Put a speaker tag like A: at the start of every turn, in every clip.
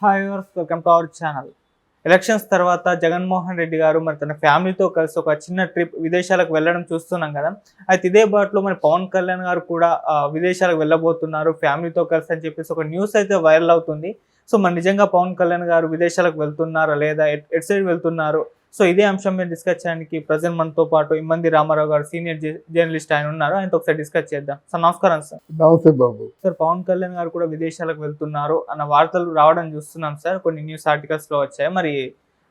A: Hi viewers, welcome to our channel. Elections తర్వాత జగన్మోహన్ రెడ్డి గారు మరి తన ఫ్యామిలీతో కలిసి ఒక చిన్న ట్రిప్ విదేశాలకు వెళ్ళడం చూస్తున్నాం కదా. అయితే ఇదే బాటలో మరి పవన్ కళ్యాణ్ గారు కూడా విదేశాలకు వెళ్ళబోతున్నారు ఫ్యామిలీతో కలిసి అని చెప్పేసి ఒక న్యూస్ అయితే వైరల్ అవుతుంది. సో మరి నిజంగా పవన్ కళ్యాణ్ గారు విదేశాలకు వెళ్తున్నారా లేదా ఎటు సైడ్ వెళ్తున్నారు? సో ఇదే అంశం మీద డిస్కస్ చేయడానికి ప్రజెంట్ మనతో పాటు ఇమ్మంది రామారావు గారు సీనియర్ జర్నలిస్ట్ ఆయన ఉన్నారు. ఆయనతో ఒకసారి డిస్కస్ చేద్దాం. సార్ నమస్కారం. సార్
B: నమస్తే బాబు.
A: సార్ పవన్ కళ్యాణ్ గారు కూడా విదేశాలకు వెళ్తున్నారు అన్న వార్తలు రావడం చూస్తున్నాం సార్. కొన్ని న్యూస్ ఆర్టికల్స్ లో వచ్చాయి. మరి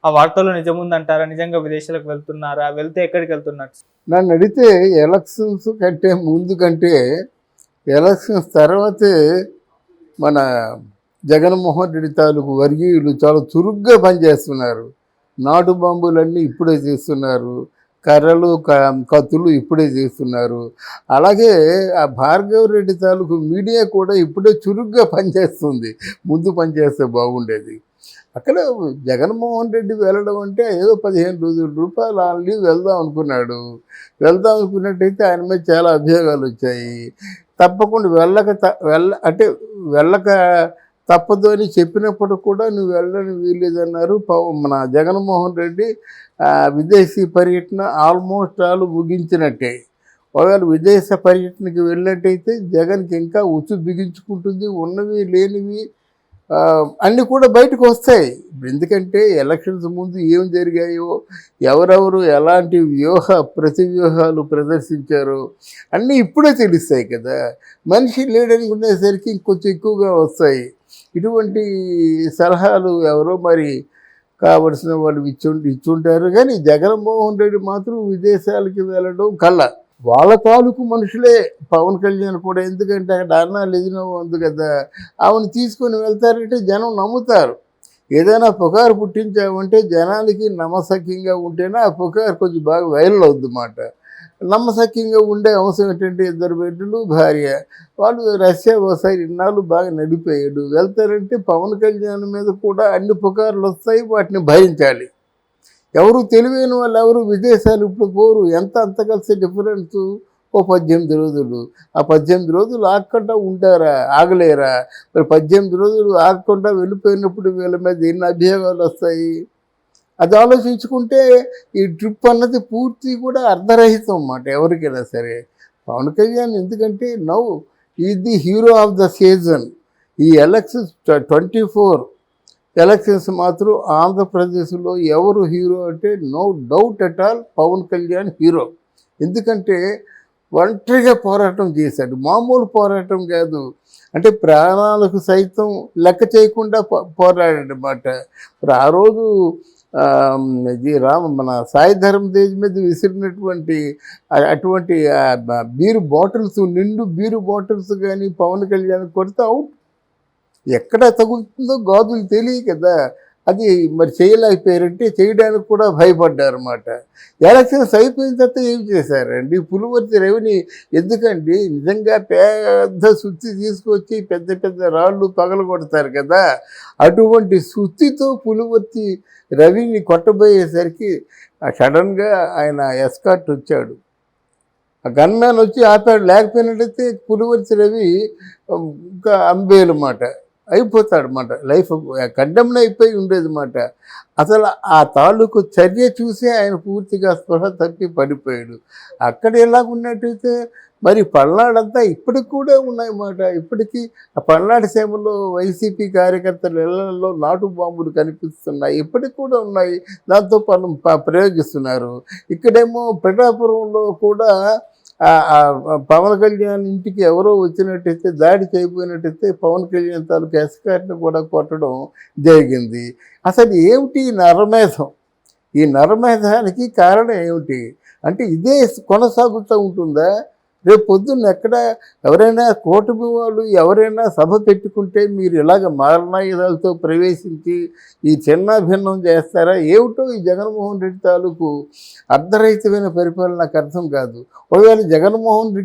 A: ఆ వార్తల్లో నిజం ఉందంటారా? నిజంగా విదేశాలకు వెళ్తున్నారా? వెళ్తే ఎక్కడికి వెళ్తున్నారు?
B: నన్ను అడిగితే ఎలక్షన్స్ కంటే ముందు కంటే ఎలక్షన్స్ తర్వాతే మన జగన్మోహన్ రెడ్డి తాలూకు వర్గీయులు చాలా చురుగ్గా పనిచేస్తున్నారు. నాటు బాంబులన్నీ ఇప్పుడే చేస్తున్నారు, కర్రలు కత్తులు ఇప్పుడే చేస్తున్నారు. అలాగే ఆ భార్గవ్ రెడ్డి తాలూకు మీడియా కూడా ఇప్పుడే చురుగ్గా పనిచేస్తుంది. ముందు పనిచేస్తే బాగుండేది. అక్కడ జగన్మోహన్ రెడ్డి వెళ్ళడం అంటే ఏదో 15,000 రూపాయలు ఆన్లీ వెళ్దాం అనుకున్నాడు. వెళ్దాం అనుకున్నట్టయితే ఆయన మీద చాలా అభియోగాలు వచ్చాయి. తప్పకుండా వెళ్ళక తప్పదు అని చెప్పినప్పుడు కూడా నువ్వు వెళ్ళని వీల్లేదన్నారు. మన జగన్మోహన్ రెడ్డి విదేశీ పర్యటన ఆల్మోస్ట్ ఆల్ ముగించినట్టే. ఒకవేళ విదేశ పర్యటనకి వెళ్ళినట్టయితే జగన్కి ఇంకా ఉచ్చు బిగించుకుంటుంది. ఉన్నవి లేనివి అన్నీ కూడా బయటకు వస్తాయి. ఎందుకంటే ఎలక్షన్స్ ముందు ఏం జరిగాయో, ఎవరెవరు ఎలాంటి ప్రతి వ్యూహాలు ప్రదర్శించారో అన్నీ ఇప్పుడే తెలుస్తాయి కదా. మనిషి లేడనుకునేసరికి ఇంకొంచెం ఎక్కువగా వస్తాయి. ఇటువంటి సలహాలు ఎవరో మరి కావలసిన వాళ్ళు ఇచ్చుంటారు. కానీ జగన్మోహన్ రెడ్డి మాత్రం విదేశాలకి వెళ్ళడం కల్లా వాళ్ళ తాలూకు మనుషులే. పవన్ కళ్యాణ్ కూడా, ఎందుకంటే అక్కడ అన్నా లెజినో ఉంది కదా, ఆమెను తీసుకొని వెళ్తారంటే జనం నమ్ముతారు. ఏదైనా పుకారు పుట్టించామంటే జనానికి నమ్మసక్యంగా ఉంటేనే ఆ పుకారు కొంచెం బాగా వైరల్ అవుద్ది మాట. నమ్మసక్యంగా ఉండే అంశం ఏంటంటే 2 బిడ్డలు, భార్య. వాళ్ళు రష్యా ఒకసారి ఇన్నాళ్ళు బాగా నడిపోయాడు. వెళ్తారంటే పవన్ కళ్యాణ్ మీద కూడా అన్ని పుకార్లు వస్తాయి, వాటిని భరించాలి. ఎవరు తెలివైన వాళ్ళు ఎవరు విదేశాలు ఇప్పుడు పోరు. అంత కలిసి డిఫరెన్సు ఓ 18 రోజులు. ఆ 18 రోజులు ఆగకుండా ఉంటారా? ఆగలేరా? మరి 18 రోజులు ఆగకుండా వెళ్ళిపోయినప్పుడు వీళ్ళ మీద ఎన్ని అభియోగాలు వస్తాయి? అది ఆలోచించుకుంటే ఈ ట్రిప్ అన్నది పూర్తి కూడా అర్ధరహితం అన్నమాట ఎవరికైనా సరే. పవన్ కళ్యాణ్ ఎందుకంటే now is the hero of the season. ఈ ఎలక్షన్స్ 24 ఎలక్షన్స్ మాత్రం ఆంధ్రప్రదేశ్లో ఎవరు హీరో అంటే no doubt at all Pawan Kalyan hero. ఎందుకంటే ఒంటరిగా పోరాటం చేశాడు. మామూలు పోరాటం కాదు, అంటే ప్రాణాలకు సైతం లెక్క చేయకుండా పోరాడాడనమాట. మరి ఆ రోజు మన సాయి ధర్మ తేజ్ మీద విసిరినటువంటి అటువంటి బీరు బాటిల్స్, నిండు బీరు బాటిల్స్ కానీ పవన్ కళ్యాణ్ కొడితే అవుట్. ఎక్కడ తగులుతుందో గాజులు తెలియ కదా. అది మరి చేయలేకపోయారంటే చేయడానికి కూడా భయపడ్డారు అన్నమాట. ఎలక్షన్స్ అయిపోయిన తర్వాత ఏం చేశారండి? పులివర్తి రవిని ఎందుకండి నిజంగా పెద్ద సుత్తి తీసుకొచ్చి పెద్ద పెద్ద రాళ్ళు పగలగొడతారు కదా, అటువంటి సుత్తితో పులివర్తి రవిని కొట్టబోయేసరికి సడన్గా ఆయన ఎస్కార్ట్ వచ్చాడు. ఆ గన్మ్యాన్ వచ్చి ఆపాడు. లేకపోయినట్టయితే పులివర్తి రవి ఇంకా అంబేలు మాట అయిపోతాడు మాట. లైఫ్ కండెమ్న్ అయిపోయి ఉండేది మాట. అసలు ఆ తాలూకు చర్య చూసి ఆయన పూర్తిగా స్పృహ తప్పి పడిపోయాడు. అక్కడ ఎలాగున్నట్టయితే మరి పల్నాడంతా ఇప్పటికి కూడా ఉన్నాయన్నమాట. ఇప్పటికీ ఆ పల్నాడు సీమలో వైసీపీ కార్యకర్తల ఇళ్లలో నాటు బాంబులు కనిపిస్తున్నాయి, ఇప్పటికి కూడా ఉన్నాయి. దాంతో ప్రయోగిస్తున్నారు. ఇక్కడేమో పిఠాపురంలో కూడా పవన్ కళ్యాణ్ ఇంటికి ఎవరో వచ్చినట్టయితే దాడి చేయబోయినట్టయితే పవన్ కళ్యాణ్ తాలూకు ఎస్కార్ట్ని కూడా కొట్టడం జరిగింది. అసలు ఏమిటి ఈ నరమేధం? ఈ నరమేధానికి కారణం ఏమిటి అంటే ఇదే కొనసాగుతూ ఉంటుందా? రేపు పొద్దున్న ఎక్కడ ఎవరైనా కూటమి వాళ్ళు ఎవరైనా సభ పెట్టుకుంటే మీరు ఇలాగ మారణాయుధాలతో ప్రవేశించి ఈ చిన్నాభిన్నం చేస్తారా? ఏమిటో ఈ జగన్మోహన్ రెడ్డి తాలూకు అర్ధరహితమైన పరిపాలన నాకు అర్థం కాదు. ఒకవేళ జగన్మోహన్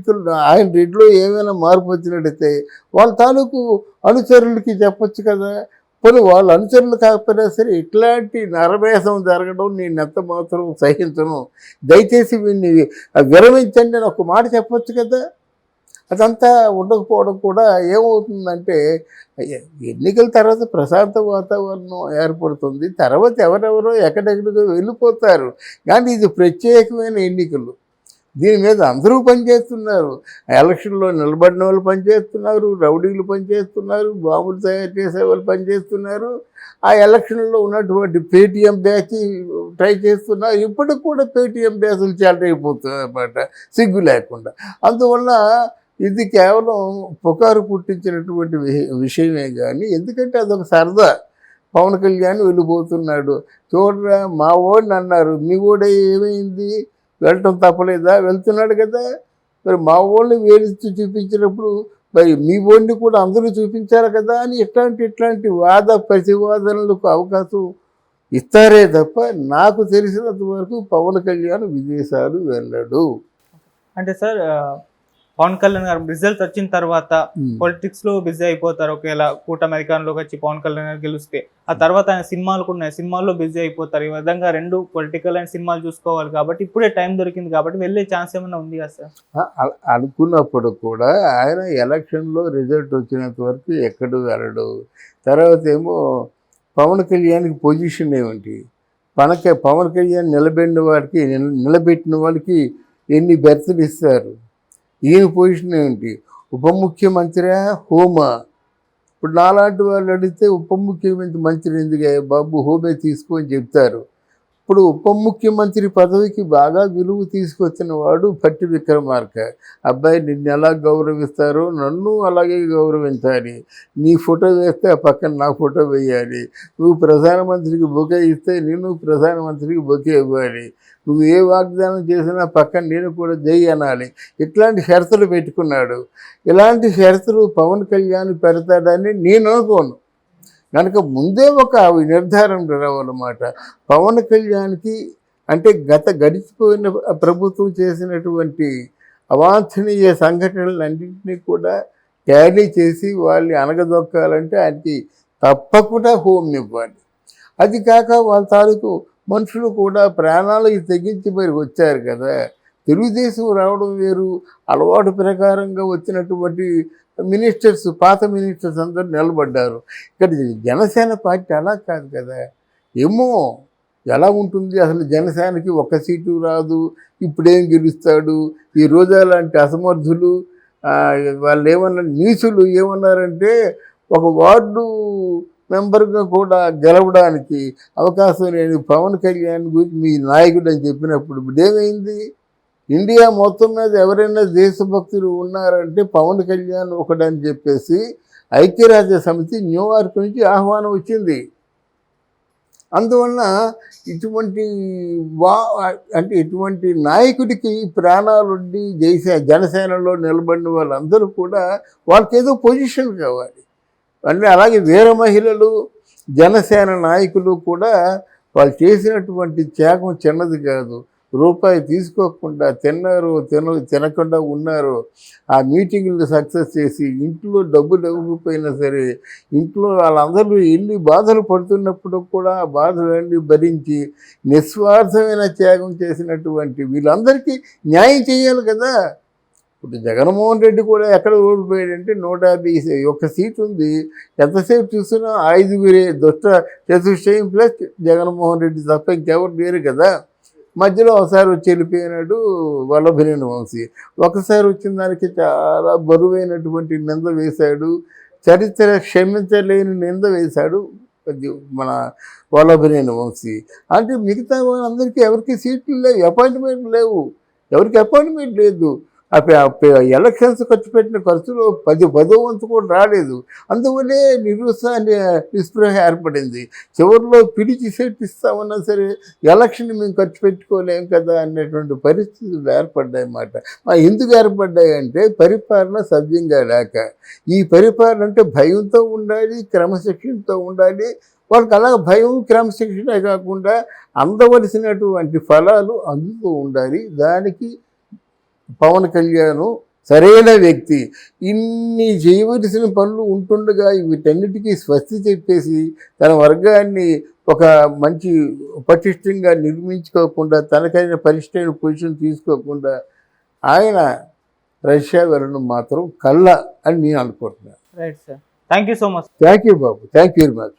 B: రెడ్డిలో ఏమైనా మార్పు వచ్చినట్టయితే వాళ్ళ తాలూకు అనుచరులకి చెప్పొచ్చు కదా. పోనీ వాళ్ళ అనుచరులు కాకపోయినా సరే ఇట్లాంటి నరమేధం జరగడం నేను ఎంత మాత్రం సహించను, దయచేసి వీడిని విరమించండి అని ఒక మాట చెప్పొచ్చు కదా. అదంతా ఉండకపోవడం కూడా ఏమవుతుందంటే ఎన్నికల తర్వాత ప్రశాంత వాతావరణం ఏర్పడుతుంది. తర్వాత ఎవరెవరో ఎక్కడెక్కడికో వెళ్ళిపోతారు. కానీ ఇది ప్రత్యేకమైన ఎన్నికలు. దీని మీద అందరూ పనిచేస్తున్నారు. ఎలక్షన్లో నిలబడిన వాళ్ళు పనిచేస్తున్నారు, రౌడీలు పనిచేస్తున్నారు, బాంబులు తయారు చేసే వాళ్ళు పనిచేస్తున్నారు, ఆ ఎలక్షన్లో ఉన్నటువంటి పేటీఎం బ్యాచ్ ట్రై చేస్తున్నారు. ఇప్పటికి కూడా పేటీఎం బ్యాచ్లు చెలరైపోతున్నాయి అన్నమాట, సిగ్గు లేకుండా. అందువల్ల ఇది కేవలం పుకారు పుట్టించినటువంటి విషయమే కానీ, ఎందుకంటే అదొక సరదా. పవన్ కళ్యాణ్ వెళ్ళిపోతున్నాడు, చూడరా మా ఓడిని అన్నారు, మీ ఓడే ఏమైంది, వెళ్ళటం తప్పలేదా, వెళ్తున్నాడు కదా. మరి మా ఓడిని వేలిస్తూ చూపించినప్పుడు మరి మీ ఓడిని కూడా అందరూ చూపించారు కదా అని ఇట్లాంటి వాద ప్రతివాదనలకు అవకాశం ఇస్తారే తప్ప నాకు తెలిసినంత వరకు పవన్ కళ్యాణ్ విదేశాలు వెళ్ళడు.
A: అంటే సార్ పవన్ కళ్యాణ్ గారు రిజల్ట్ వచ్చిన తర్వాత పొలిటిక్స్ లో బిజీ అయిపోతారు. ఒకవేళ కూటమి అధికారంలోకి వచ్చి పవన్ కళ్యాణ్ గారు గెలిస్తే ఆ తర్వాత ఆయన సినిమాలు కూడా ఉన్నాయి, సినిమాల్లో బిజీ అయిపోతారు. ఈ విధంగా రెండు పొలిటికల్ అండ్ సినిమాలు చూసుకోవాలి కాబట్టి ఇప్పుడే టైం దొరికింది కాబట్టి వెళ్ళే ఛాన్స్ ఏమైనా ఉంది కదా సార్?
B: అనుకున్నప్పుడు కూడా ఆయన ఎలక్షన్లో రిజల్ట్ వచ్చినంత వరకు ఎక్కడు వెళ్ళడు. తర్వాత ఏమో పవన్ కళ్యాణ్కి పొజిషన్ ఏమిటి, పవన్ కళ్యాణ్ నిలబెట్టిన వాళ్ళకి ఎన్ని బెర్తులు ఇస్తారు, ఈయన పొజిషన్ ఏమిటి, ఉప ముఖ్యమంత్రి హోమా. ఇప్పుడు నాలాంటి వాళ్ళు అడిగితే ఉప ముఖ్యమంత్రి ఎందుకు బాబు హోమే తీసుకోని చెప్తారు. ఇప్పుడు ఉప ముఖ్యమంత్రి పదవికి బాగా విలువ తీసుకొచ్చిన వాడు భట్టి విక్రమార్క. అబ్బాయి నిన్ను ఎలా గౌరవిస్తారో నన్ను అలాగే గౌరవించాలి, నీ ఫోటో వేస్తే ఆ పక్కన నా ఫోటో వేయాలి, నువ్వు ప్రధానమంత్రికి బొకే ఇస్తే నేను ప్రధానమంత్రికి బొకే ఇవ్వాలి, నువ్వు ఏ వాగ్దానం చేసినా పక్కన నేను కూడా జై అనాలి. ఇట్లాంటి షరతులు పెట్టుకున్నాడు. ఇలాంటి షరతులు పవన్ కళ్యాణ్ పెడతాడని నేను అనుకోను. కనుక ముందే ఒక నిర్ధారణ రావాలన్నమాట. పవన్ కళ్యాణ్కి అంటే గడిచిపోయిన ప్రభుత్వం చేసినటువంటి అవాంఛనీయ సంఘటనలన్నింటినీ కూడా ట్యాలీ చేసి వాళ్ళని అనగదొక్కాలంటే ఆయనకి తప్పకుండా హోమ్ ఇవ్వాలి. అది కాక వాళ్ళ తాలూకు మనుషులు కూడా ప్రాణాలకు తెగించి మరి వచ్చారు కదా. తెలుగుదేశం రావడం వేరు, అలవాటు ప్రకారంగా వచ్చినటువంటి మినిస్టర్స్, పాత మినిస్టర్స్ అందరూ నిలబడ్డారు. ఇక్కడ జనసేన పార్టీ అలా కాదు కదా. ఏమో ఎలా ఉంటుంది అసలు, జనసేనకి ఒక్క సీటు రాదు, ఇప్పుడేం గెలుస్తాడు. ఈ రోజా లాంటి అసమర్థులు వాళ్ళు ఏమన్నా నీచులు ఏమన్నారంటే ఒక వార్డు మెంబర్గా కూడా గెలవడానికి అవకాశం లేని పవన్ కళ్యాణ్ గురించి మీ నాయకుడు అని చెప్పినప్పుడు ఇప్పుడేమైంది? ఇండియా మొత్తం మీద ఎవరైనా దేశభక్తులు ఉన్నారంటే పవన్ కళ్యాణ్ ఒకడని చెప్పేసి ఐక్యరాజ్య సమితి న్యూయార్క్ నుంచి ఆహ్వానం వచ్చింది. అందువలన ఇటువంటి నాయకుడికి ప్రాణాలుండి జనసేనలో నిలబడిన వాళ్ళందరూ కూడా వాళ్ళకి ఏదో పొజిషన్ కావాలి. అంటే అలాగే వీర మహిళలు, జనసేన నాయకులు కూడా వాళ్ళు చేసినటువంటి త్యాగం చిన్నది కాదు. రూపాయి తీసుకోకుండా తినకుండా ఉన్నారు. ఆ మీటింగులు సక్సెస్ చేసి ఇంట్లో డబ్బులు ఇవ్వకపోయినా సరే ఇంట్లో వాళ్ళందరూ ఎన్ని బాధలు పడుతున్నప్పుడు కూడా ఆ బాధలన్నీ భరించి నిస్వార్థమైన త్యాగం చేసినటువంటి వీళ్ళందరికీ న్యాయం చేయాలి కదా. ఇప్పుడు జగన్మోహన్ రెడ్డి కూడా ఎక్కడ ఓడిపోయాడంటే 151 సీటు ఉంది. ఎంతసేపు చూసినా 5 దుష్ట చతుష్టయం ప్లస్ జగన్మోహన్ రెడ్డి తప్ప ఇంకెవరు లేరు కదా. మధ్యలో ఒకసారి వచ్చి వెళ్ళిపోయినాడు వల్లభనేని వంశీ. ఒకసారి వచ్చిన దానికి చాలా బరువైనటువంటి నింద వేశాడు, చరిత్ర క్షమించలేని నింద వేశాడు మన వల్లభనేని వంశీ. అంటే మిగతా వాళ్ళందరికీ ఎవరికి సీట్లు లేవు, అపాయింట్మెంట్ లేవు, ఎవరికి అపాయింట్మెంట్ లేదు. ఎలక్షన్స్ ఖర్చు పెట్టిన ఖర్చులో 10వ వంతు కూడా రాలేదు. అందువల్లే నిస్పృహ ఏర్పడింది. చివరిలో పిలిచి సీట్ ఇస్తామన్నా సరే ఎలక్షన్ మేము ఖర్చు పెట్టుకోలేం కదా అనేటువంటి పరిస్థితులు ఏర్పడ్డాయి అన్నమాట. ఎందుకు ఏర్పడ్డాయి అంటే పరిపాలన సవ్యంగా లేక. ఈ పరిపాలన అంటే భయంతో ఉండాలి, క్రమశిక్షణతో ఉండాలి. వాళ్ళకి అలా భయం క్రమశిక్షణ కాకుండా అందవలసినటువంటి ఫలాలు అందుతూ ఉండాలి. దానికి పవన్ కళ్యాణ్ సరైన వ్యక్తి. ఇన్ని చేయవలసిన పనులు ఉంటుండగా వీటన్నిటికీ స్వస్తి చెప్పేసి తన వర్గాన్ని ఒక మంచి పటిష్టంగా నిర్మించుకోకుండా, తనకైన పరిష్టమైన పొజిషన్ తీసుకోకుండా ఆయన రష్యా వెళ్ళడం మాత్రం కళ్ళ అని నేను అనుకుంటున్నాను.
A: Right sir, thank you so much.
B: Thank you Babu, thank you very much.